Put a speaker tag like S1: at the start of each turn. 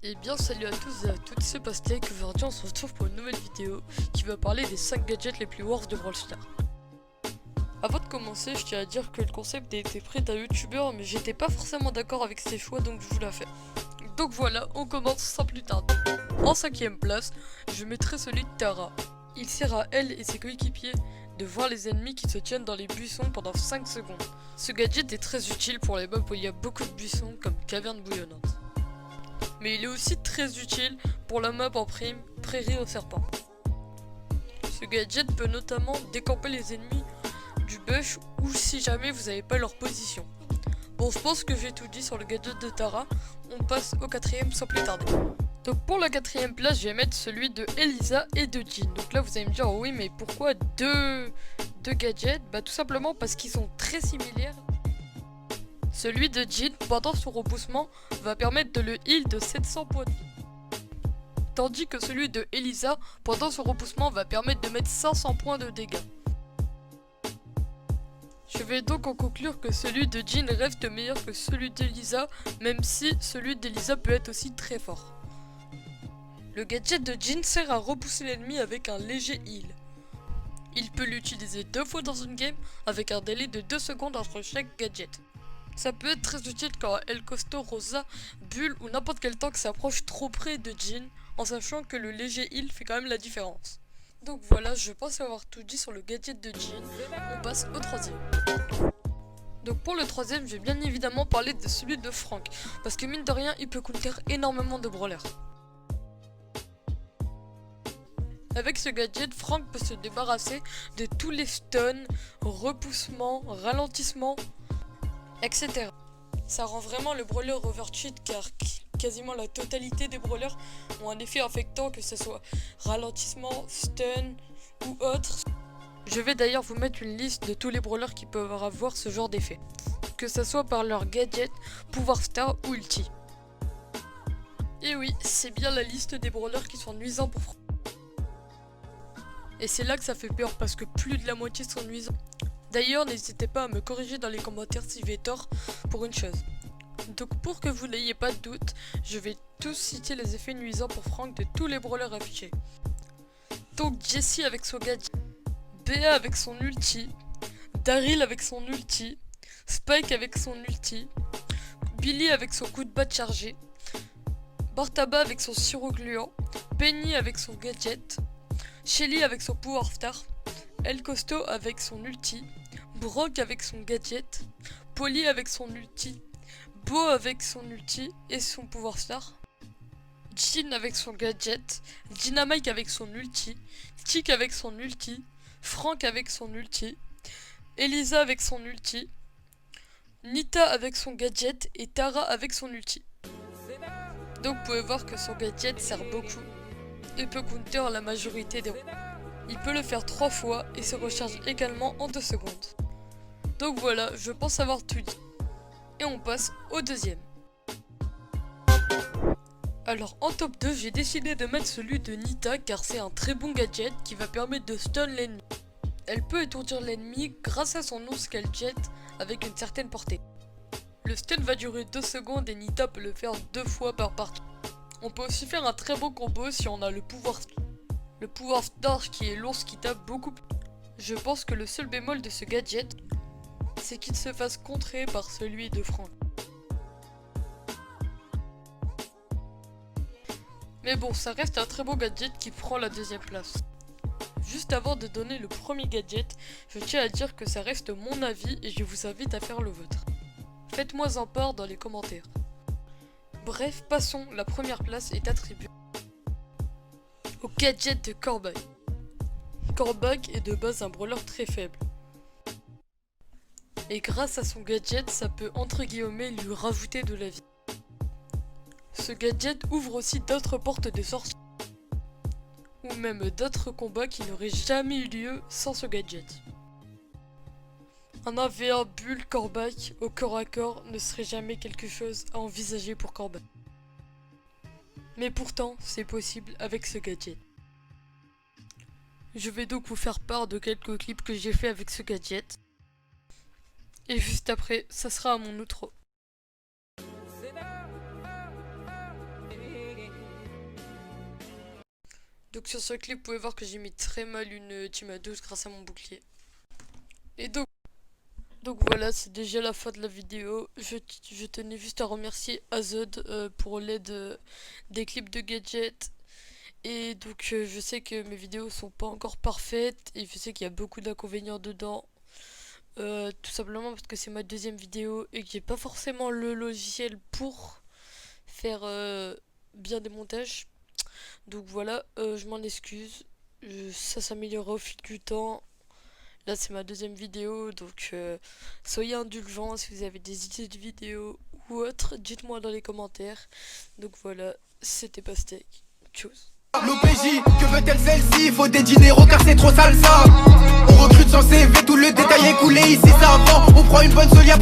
S1: Et bien salut à tous et à toutes, c'est Pastèque. Aujourd'hui on se retrouve pour une nouvelle vidéo qui va parler des 5 gadgets les plus worst de Brawl Stars. Avant de commencer, je tiens à dire que le concept a été pris d'un youtubeur, mais j'étais pas forcément d'accord avec ses choix, donc je vous la fais. Donc voilà, on commence sans plus tarder. En 5ème place, je mettrai celui de Tara. Il sert à elle et ses coéquipiers de voir les ennemis qui se tiennent dans les buissons pendant 5 secondes. Ce gadget est très utile pour les mobs où il y a beaucoup de buissons comme caverne bouillonnante. Mais il est aussi très utile pour la map en prime, prairie au serpent. Ce gadget peut notamment décamper les ennemis du bush ou si jamais vous n'avez pas leur position. Bon, je pense que j'ai tout dit sur le gadget de Tara, on passe au 4ème sans plus tarder. Donc pour la 4ème place, je vais mettre celui de Elisa et de Jean. Donc là vous allez me dire, oh oui mais pourquoi deux gadgets? Bah tout simplement parce qu'ils sont très similaires. Celui de Jean, pendant son repoussement, va permettre de le heal de 700 points de vie. Tandis que celui de Elisa, pendant son repoussement, va permettre de mettre 500 points de dégâts. Je vais donc en conclure que celui de Jean reste meilleur que celui d'Elisa, même si celui d'Elisa peut être aussi très fort. Le gadget de Jean sert à repousser l'ennemi avec un léger heal. Il peut l'utiliser 2 fois dans une game avec un délai de 2 secondes entre chaque gadget. Ça peut être très utile quand El Costo, Rosa, Bull ou n'importe quel tank s'approche trop près de Jean, en sachant que le léger heal fait quand même la différence. Donc voilà, je pense avoir tout dit sur le gadget de Jean. On passe au 3ème. Donc pour le 3ème, je vais bien évidemment parler de celui de Frank, parce que mine de rien, il peut counter énormément de brawlers. Avec ce gadget, Frank peut se débarrasser de tous les stuns, repoussements, ralentissements, etc. Ça rend vraiment le brawler overcheat car quasiment la totalité des brawlers ont un effet affectant, que ce soit ralentissement, stun ou autre. Je vais d'ailleurs vous mettre une liste de tous les brawlers qui peuvent avoir ce genre d'effet, que ce soit par leur gadget, pouvoir star ou ulti. Et oui, c'est bien la liste des brawlers qui sont nuisants pour Frank. Et c'est là que ça fait peur parce que plus de la moitié sont nuisants. D'ailleurs, n'hésitez pas à me corriger dans les commentaires si j'ai tort pour une chose. Donc pour que vous n'ayez pas de doute, je vais tous citer les effets nuisants pour Frank de tous les brawlers affichés. Donc Jessie avec son gadget, Béa avec son ulti, Daryl avec son ulti, Spike avec son ulti, Billy avec son coup de batte chargé, Bartaba avec son sirop gluant, Penny avec son gadget, Shelly avec son pouvoir star, El Costo avec son ulti, Brock avec son gadget, Polly avec son ulti, Bo avec son ulti et son pouvoir star, Jean avec son gadget, Dynamite avec son ulti, Tick avec son ulti, Frank avec son ulti, Elisa avec son ulti, Nita avec son gadget et Tara avec son ulti. Donc vous pouvez voir que son gadget sert beaucoup et peut counter la majorité des... Il peut le faire 3 fois et se recharge également en 2 secondes. Donc voilà, je pense avoir tout dit. Et on passe au 2ème. Alors en top 2, j'ai décidé de mettre celui de Nita car c'est un très bon gadget qui va permettre de stun l'ennemi. Elle peut étourdir l'ennemi grâce à son once qu'elle jet avec une certaine portée. Le stun va durer 2 secondes et Nita peut le faire 2 fois par partie. On peut aussi faire un très bon combo si on a le pouvoir star qui est l'ours qui tape beaucoup. Je pense que le seul bémol de ce gadget, c'est qu'il se fasse contrer par celui de Frank. Mais bon, ça reste un très beau gadget qui prend la 2ème place. Juste avant de donner le premier gadget, je tiens à dire que ça reste mon avis et je vous invite à faire le vôtre. Faites-moi en part dans les commentaires. Bref, passons, la première place est attribuée au gadget de Corbac. Corbac est de base un brawler très faible. Et grâce à son gadget, ça peut entre guillemets lui rajouter de la vie. Ce gadget ouvre aussi d'autres portes de sortie. Ou même d'autres combats qui n'auraient jamais eu lieu sans ce gadget. Un 1v1 Bull Corbac au corps à corps ne serait jamais quelque chose à envisager pour Corbac. Mais pourtant, c'est possible avec ce gadget. Je vais donc vous faire part de quelques clips que j'ai fait avec ce gadget. Et juste après, ça sera à mon outro. Donc sur ce clip, vous pouvez voir que j'ai mis très mal une team à 12 grâce à mon bouclier. Et donc voilà, c'est déjà la fin de la vidéo. Je tenais juste à remercier Azod pour l'aide des clips de gadgets. Et donc je sais que mes vidéos sont pas encore parfaites et je sais qu'il y a beaucoup d'inconvénients dedans. Tout simplement parce que c'est ma deuxième vidéo et que j'ai pas forcément le logiciel pour faire bien des montages. Donc voilà, je m'en excuse. Ça s'améliorera au fil du temps. Là c'est ma deuxième vidéo, donc soyez indulgents si vous avez des idées de vidéos ou autres, dites-moi dans les commentaires. Donc voilà, c'était Pastèque. Tchuss.
S2: L'OPJ, que veut-elle celle-ci? Faut des dineros car c'est trop sale ça. On recrute sans CV, tout le détail est coulé ici ça vend. On prend une bonne solia.